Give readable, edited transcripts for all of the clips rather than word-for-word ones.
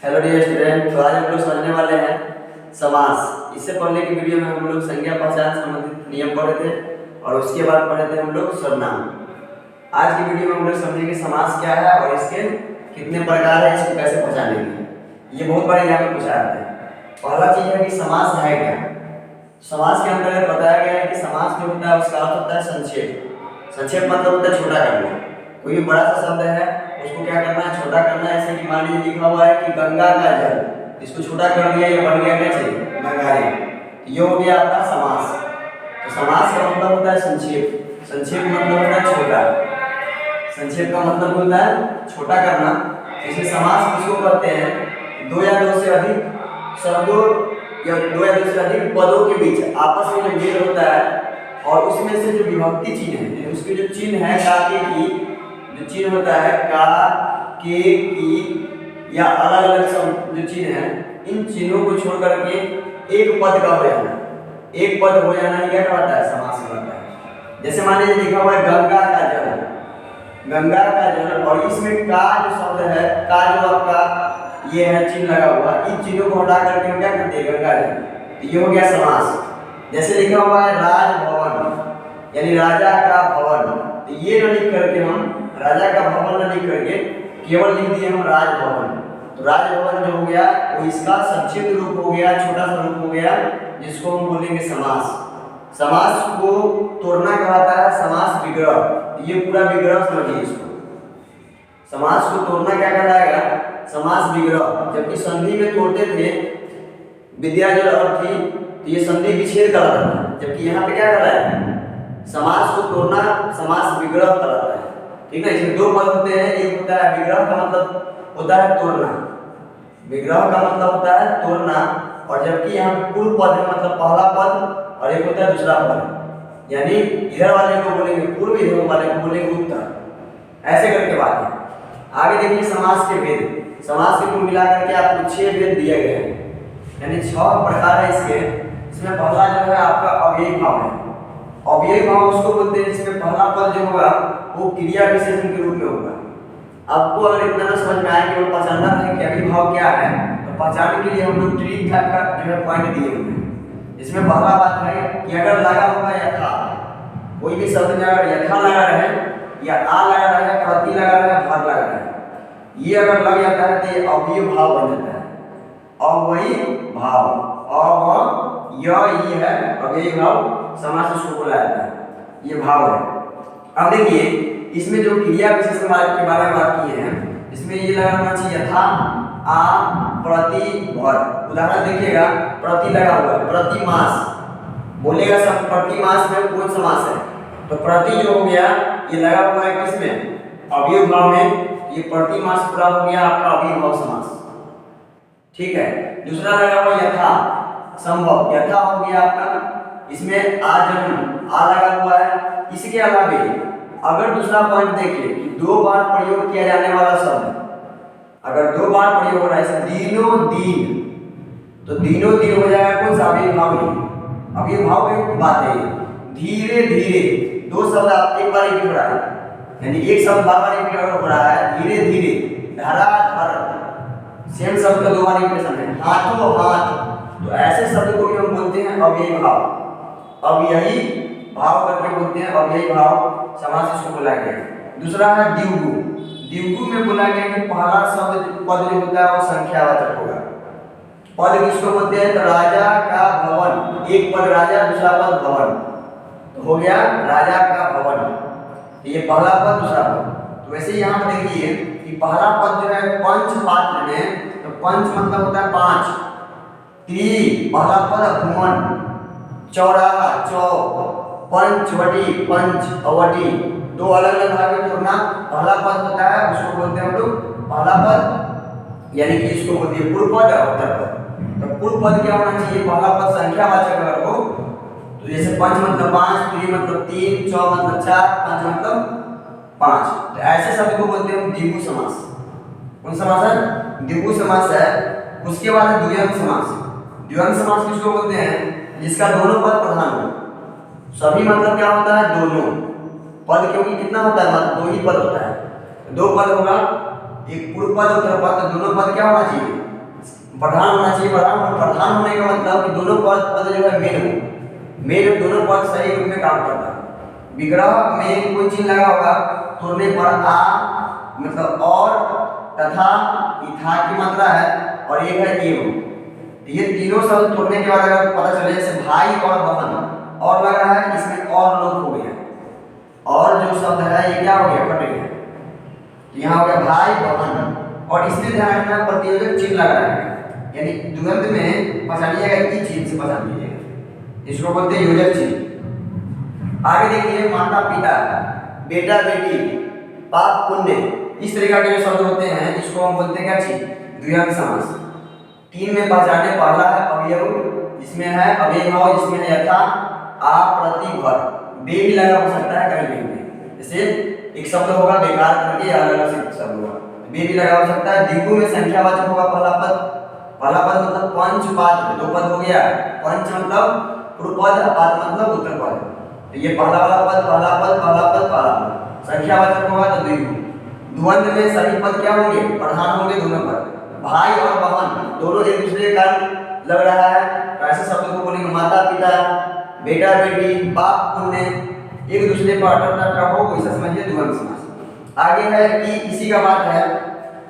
Hello dear student, तो आज हम लोग समझने वाले हैं समास। इससे पहले की वीडियो में हम लोग संज्ञा पहचान संबंधित नियम पढ़े थे और उसके बाद पढ़े थे हम लोग सर्वनाम। आज की वीडियो में हम लोग समझेंगे समास क्या है और इसके कितने प्रकार है, इसको कैसे पहचानेंगे। ये बहुत बार यहाँ पे पूछा जाता है। पहला चीज है कि समास है क्या। समास के अंतर्गत बताया गया है कि समास जो होता है उसका अर्थ होता है संक्षेप। संक्षेप मतलब होता है छोटा करना। कोई भी बड़ा सा शब्द है उसको क्या करना है, छोटा करना है। जैसे कि मान लीजिए लिखा हुआ है कि गंगा का जल, इसको छोटा कर दिया, ये बन गया क्या चाहिए, गंगाजल। ये हो गया आपका समास। तो समास का मतलब होता है संक्षेप। संक्षेप मतलब होता है छोटा। संक्षेप का मतलब होता है छोटा करना। इसे समास किसको कहते हैं, दो या दो से अधिक शब्दों या दो या दो से अधिक पदों के बीच आपस में जो मेल होता है और उसमें से जो विभक्ति चिन्ह है, उसके जो चिन्ह है का के की, जो चिन्ह होता है का के की या अलग अलग जो चिन्ह है, इन चिन्हों को छोड़ करके एक पद का हो जाना, एक पद हो जाना क्या कहलाता है, समास कहलाता है। जैसे मान लीजिए लिखा हुआ है गंगा का जल, गंगा का जल, और इसमें का जो शब्द है, का जो आपका ये है चिन्ह लगा हुआ, इन चिन्हों को हटा करके हम क्या करते हैं, गंगा जल। तो ये हो गया समास। जैसे लिखा हुआ है राजभवन, यानी राजा का भवन, तो ये न लिख करके हम राजा का भवन न लिख करके केवल लिख दिए हम राजभवन। तो राजभवन जो हो गया वो इसका संक्षिप्त रूप हो गया, छोटा सा रूप हो गया, जिसको हम बोलेंगे समास। समास को तोड़ना कहलाता है समास विग्रह। ये पूरा विग्रह समझिए इसको। समास को तोड़ना क्या कहलाएगा, समास विग्रह। जबकि संधि में तोड़ते थे विद्याजल और थी, तो ये संधि विच्छेद कहलाता है। जबकि यहाँ पे क्या कहलाएगा, समास को तोड़ना समास विग्रह कहलाता है। ठीक है, इसमें दो पद होते हैं। एक होता है विग्रह का मतलब होता है तोड़ना, विग्रह का मतलब होता है तोड़ना, और जबकि यहाँ पे पूर्व पद है मतलब पहला पद, और एक होता है दूसरा पद। यानी इधर वाले को बोलेंगे पूर्व, इधर वाले को बोलेंगे उत्तर। ऐसे करके बात है। आगे देखिए समास के भेद। समास के कुल मिलाकर के आपको 6 भेद दिए गए हैं, यानी 6 प्रकार है इसके। इसमें पहला जो है आपका अव्ययी भाव है। अव्ययी भाव उसको बोलते हैं जिसमें पहला पद जो होगा वो क्रिया विशेषण के रूप में होगा। आपको अगर इतना ना समझ में आए कि वो पहचानना है कि अव्ययी भाव क्या है, तो पहचानने के लिए हम लोग ट्रिक टाइप का जो है पॉइंट दिए हुए हैं। इसमें पहला बात है कि अगर लगा होगा यथा, कोई भी शब्द में अगर यथा लगा रहे या आ लगा रहा है, प्रति लगा रहा है, भाग लगा रहा है, ये अगर लग जाता है तो ये अव्ययी भाव बन जाता है। अव्ययी भाव, ये है अव्ययी भाव, समास इसको बोला जाता है, ये भाव है। अब देखिए इसमें जो क्रिया विशेषण के बारे में बात किए हैं, इसमें ये लगा होना चाहिए यथा, आ, प्रति, भर। उदाहरण देखिएगा, प्रति लगा हुआ है, प्रति मास बोलेगा सब, प्रति मास में कौन समास है, तो प्रति जो हो गया ये लगा हुआ है किसमें, अव्ययी भाव में। ये प्रति मास पूरा हो गया आपका अव्ययी भाव समास। ठीक है, दूसरा लगा हुआ यथा, संभव, यथा हो गया आपका, इसमें आ जन्म, आ लगा हुआ है। इसके अलावा अगर दूसरा पॉइंट देखिए कि 2 बार प्रयोग किया जाने वाला शब्द, अगर 2 बार प्रयोग हो रहा है, दिनों दिन, तो दिनों दिन हो जाएगा कौन सा, अव्ययी भाव ही। अव्ययी भाव की बात है। धीरे धीरे, 2 शब्द आप एक बार रिपीट हो रहा है, यानी एक शब्द बार बार रिपीट हो रहा है, धीरे धीरे, धराधर, सेम शब्द का 2 बार रिपीटेशन है, हाथों हाथ, तो ऐसे शब्द को भी हम बोलते हैं अव्ययी भाव। अव्ययी भाव करके बोलते हैं, अव्ययी भाव समास इसको बोला गया। दूसरा है द्विगु। द्विगु में बोला गया कि पहला शब्द पद जो होता है वो संख्यावाचक होगा। पद किसको बोलते हैं, तो राजा का भवन, एक पद राजा, दूसरा पद भवन, तो हो गया राजा का भवन। ये पहला पद, दूसरा पद। तो वैसे यहाँ पर देखिए कि पहला पद जो है पंच पात्र में, तो पंच मतलब होता है 5, त्रि पहला पद भुवन, चौराहा, चौक, पंचवटी, पंच अवटी, 2 अलग अलग भाग में तोड़ना। पहला पद होता है उसको बोलते हैं हम लोग पहला पद, यानी कि इसको बोलते हैं पूर्व पद और उत्तर पद। तो पूर्व पद क्या होना चाहिए, पहला पद संख्यावाचक अगर हो, तो जैसे पंच मतलब 5, त्रि मतलब 3, चौ मतलब 4, पंच मतलब 5, तो ऐसे शब्द को बोलते हैं हम द्विगु समास। कौन समास है, द्विगु समास है। उसके बाद है द्वंद्व समास। द्वंद्व समास किसको बोलते हैं, जिसका दोनों पद प्रधान हो। सभी मतलब क्या होता है, दोनों पद, क्योंकि कितना होता है, मतलब 2 ही पद होता है, 2 पद होगा, एक पूर्व पद उत्तर पद, तो दोनों पद क्या होना चाहिए, प्रधान होना चाहिए। प्रधान होने का मतलब कि दोनों पद जो है मेन हो, मेन दोनों पद सही रूप में काम करता है। विग्रह में कोई चिन्ह लगा होगा तोड़ने पर आ मतलब और तथा इथा की मात्रा है और एक है एवं। ये तीनों शब्द तोड़ने के बाद अगर पता चले जैसे भाई और बहन और लग रहा है, इसमें और लोप हो गया, और जो शब्द है ये क्या हो गया, कट गया। यहाँ हो गया भाई बहन, और इसमें ध्यान रखना प्रतियोजक चिन्ह लगा है, यानी द्वंद्व में पहचानिएगा ई चिन्ह से पहचान लीजिएगा, इसको बोलते हैं योजक चिन्ह। आगे देखिए माता पिता, बेटा बेटी, पाप पुण्य, इस तरीके के जो शब्द होते हैं इसको हम बोलते हैं क्या चिन्ह, द्वंद्व समास। तीन में पहचाने, पहला है अवयव जिसमें है अव्ययभाव, जिसमें है यथा आ प्रति भर, बे भी लगा हो सकता है कहीं कहीं, जैसे एक शब्द होगा बेकार करके अलग अलग शब्द होगा, बे भी लगा हो सकता है। द्विगु में संख्यावाचक होगा पहला पद मतलब पंच पाद, दो पद हो गया, पंच मतलब पूर्व पद, पाद मतलब उत्तर पद, तो ये पहला वाला पद पहला पद संख्यावाचक होगा तो द्विगु। द्वंद्व में सभी पद क्या होंगे, प्रधान होंगे दोनों पद। भाई और बहन दोनों एक दूसरे के कारण लग रहा है, तो ऐसे शब्दों को बोलेंगे माता पिता, बेटा बेटी, पाप पुण्य, एक दूसरे पर अटक का हो, वैसा समझिए द्वंद्व समास। आगे है कि इसी का बात है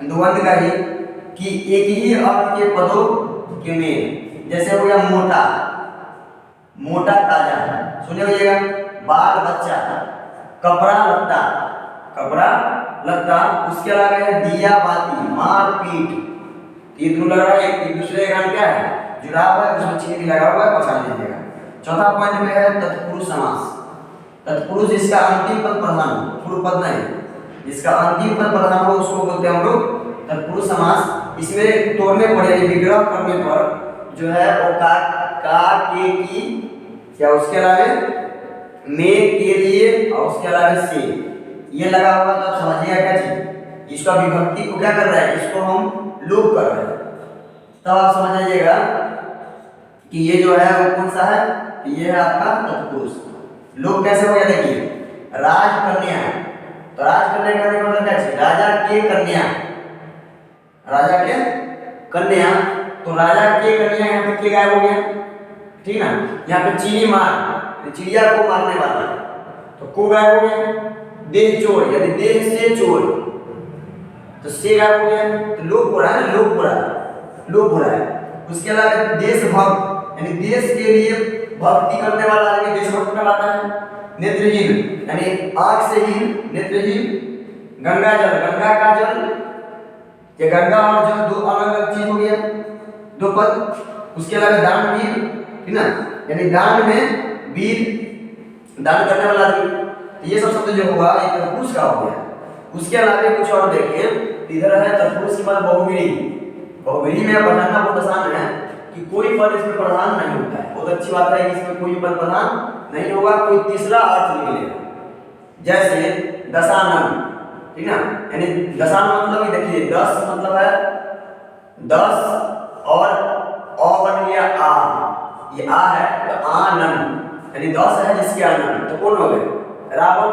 द्वंद्व का ही कि एक ही अर्थ के पदों के मेल, जैसे हो गया मोटा, मोटा ताजा, सुने होइएगा, बाल बच्चा, कपड़ा लत्ता, उसके अलावा है दिया बाती, मार पीट, ये दोनों लग रहा है एक दूसरे का क्या है, जुड़ाव है, उसमें चिन्ह भी लगा हुआ है, पहचान लीजिएगा। चौथा पॉइंट में है तत्पुरुष समास। तत्पुरुष जिसका अंतिम पद प्रधान हो, पूर्व पद नहीं, जिसका अंतिम पद प्रधान हो उसको बोलते हैं हम लोग तत्पुरुष समास। इसमें तोड़ने पर यानी विग्रह करने पर जो है वो का के की या उसके अलावा में के लिए और उसके अलावा से ये लगा हुआ, तो आप समझिएगा क्या चीज, इसका विभक्ति को क्या कर रहा है, इसको हम लोप कर रहे हैं, तब आप समझ आइएगा कि ये जो है वो कौन सा है, ये है आपका तत्पुरुष। लोप कैसे हो गया, देखिए राजकन्या, तो राजकन्या करने का मतलब क्या है, राजा के कन्या, राजा के कन्या, तो राजा के कन्या यहाँ पे के गायब हो गया, ठीक ना। यहाँ पे चीनी मार, चिड़िया को मारने वाला, तो को गायब हो गया। देह चोर यानी देह से चोर, तो से गायब हो गया, तो लोप हो रहा है ना, लोप हो रहा है। उसके अलावा देशभक्त यानी देश के लिए भक्ति करने वाला आदमी देशभक्त कहलाता है। नेत्रहीन यानी आंख से हीन, नेत्रहीन। गंगा जल, गंगा का जल, ये गंगा और जल दो अलग अलग चीज हो गया, दो पद। उसके अलावा दानवीर, ठीक ना, यानी दान में वीर, दान करने वाला आदमी, ये सब शब्द जो हुआ एक तत्पुरुष का हो गया। उसके अलावा कुछ और देखिए, इधर है तत्पुरुष के बाद बहुव्रीहि। बहुव्रीहि में बताना बहुत आसान है कि कोई पद इसमें प्रधान नहीं होता है, बहुत अच्छी बात है कि इसमें कोई पद प्रधान नहीं होगा, कोई तीसरा अर्थ निकलेगा। जैसे दशानन, ठीक ना, यानी दशानन मतलब देखिए 10 मतलब है 10 और अ बन गया आ, ये आ है तो आनंद यानी 10 है जिसके आनंद, तो कौन हो गए, रावण।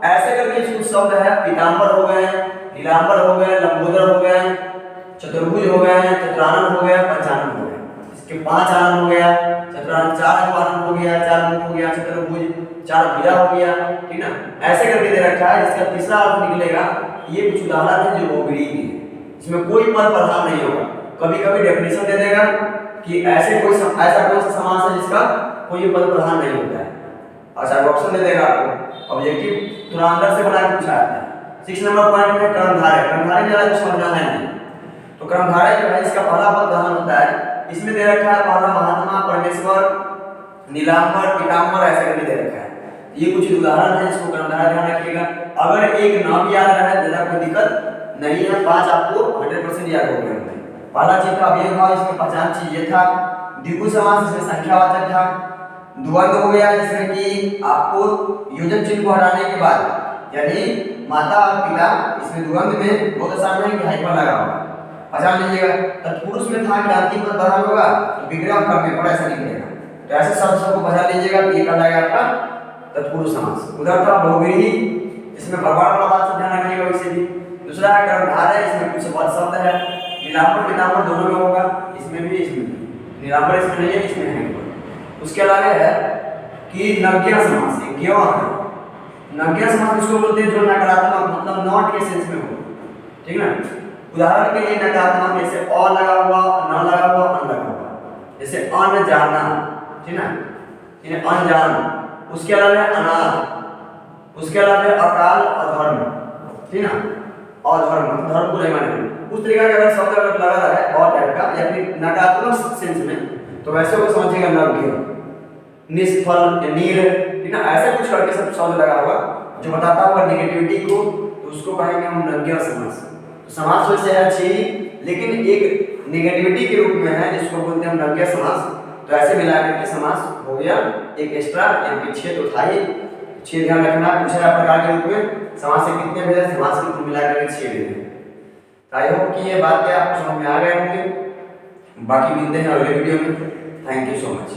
ऐसे करके कुछ शब्द है, पीतांबर हो गए, नीलांबर हो गए, लंबोदर हो गए, चतुर्भुज हो गए, चतुरानन हो गया, पंचानन हो गया। इसके 5 आनंद हो गया, चतुरानन 4 आनंद हो गया, 4 मुख हो गया, चतुर्भुज 4 भुजा हो गया, ठीक ना। ऐसे करके दे रखा है, इसका तीसरा अर्थ निकलेगा। ये कुछ उदाहरण है जो बहुव्रीहि के, इसमें कोई पद प्रधान नहीं होगा। कभी कभी डेफिनेशन दे देगा कि ऐसा कौन सा समास है जिसका कोई पद प्रधान नहीं होता है, अच्छा ऑप्शन दे देगा आपको, ऑब्जेक्टिव थोड़ा अंदर से बना के पूछा है। 6 नंबर पॉइंट में कर्मधारय, कर्मधारय में कुछ समझना है नहीं, तो कर्मधारय जो है इसका पहला पद प्रधान होता है। इसमें दे रखा है पहला महात्मा, परमेश्वर, नीलांबर, पीतांबर, ऐसे करके दे रखा है। ये कुछ उदाहरण है, इसको कर्मधारय ध्यान रखिएगा। अगर एक नाम याद रहा है तो कोई दिक्कत नहीं है, 5 आपको 100% याद हो गए। पहला चीज का अव्ययभाव, इसमें पहचान चीज ये था। द्विगु समास, इसमें संख्यावाचक था। द्वंद्व हो गया जिसमें कि आपको योजक चिन्ह को हटाने के बाद यानी माता और पिता, इसमें द्वंद्व में बहुत आसान है कि हाइफन लगा होगा, पहचान लीजिएगा। तत्पुरुष में था कि अंतिम पद प्रधान होगा तो विग्रह करने पर ऐसा निकलेगा, तो ऐसे शब्द सबको पहचान लीजिएगा कि ये कहलाएगा आपका तत्पुरुष समास। उधर था बहुव्रीहि, इसमें प्रभाव वाला बात से ध्यान रखिएगा। वैसे भी दूसरा है कर्मधारय, इसमें कुछ पद शब्द है नीलांबर पीतांबर दोनों में होगा, इसमें भी इसमें भी। नीलांबर इसमें नहीं है, इसमें है। उसके अलावा है कि नज्ञा समास, क्यों है नज्ञा समास इसको बोलते हैं जो नकारात्मक मतलब नॉट के सेंस में हो, ठीक ना। उदाहरण के लिए नकारात्मक जैसे अ लगा हुआ, न लगा हुआ, अन लगा हुआ, जैसे अनजाना, ठीक ना, ये अनजान। उसके अलावा है अनाथ, उसके अलावा है अकाल, अधर्म, ठीक ना, अधर्म धर्म को नहीं मानेंगे। उस तरीका का अगर शब्द अगर लगा रहा है और टाइप का या फिर नकारात्मक सेंस में तो वैसे को समझिएगा नज्ञ, निष्फल, नील, ठीक ना, ऐसा कुछ करके सब शब्द लगा होगा जो बताता होगा नेगेटिविटी को, तो उसको कहेंगे हम नज्ञ समास। तो समास वैसे है अच्छी, लेकिन एक नेगेटिविटी के रूप में है जिसको बोलते हैं हम नज्ञ समास। तो ऐसे मिला करके समास हो गया एक एक्स्ट्रा, एक पीछे तो था ही, 6 ध्यान रखना। पूछा प्रकार के रूप में समास से कितने भेजे, समास के रूप मिला करके 6 भेजे। आई होप कि ये बात आपको समझ में आ गए होंगे। बाकी मिलते हैं अगले वीडियो में। Thank you so much.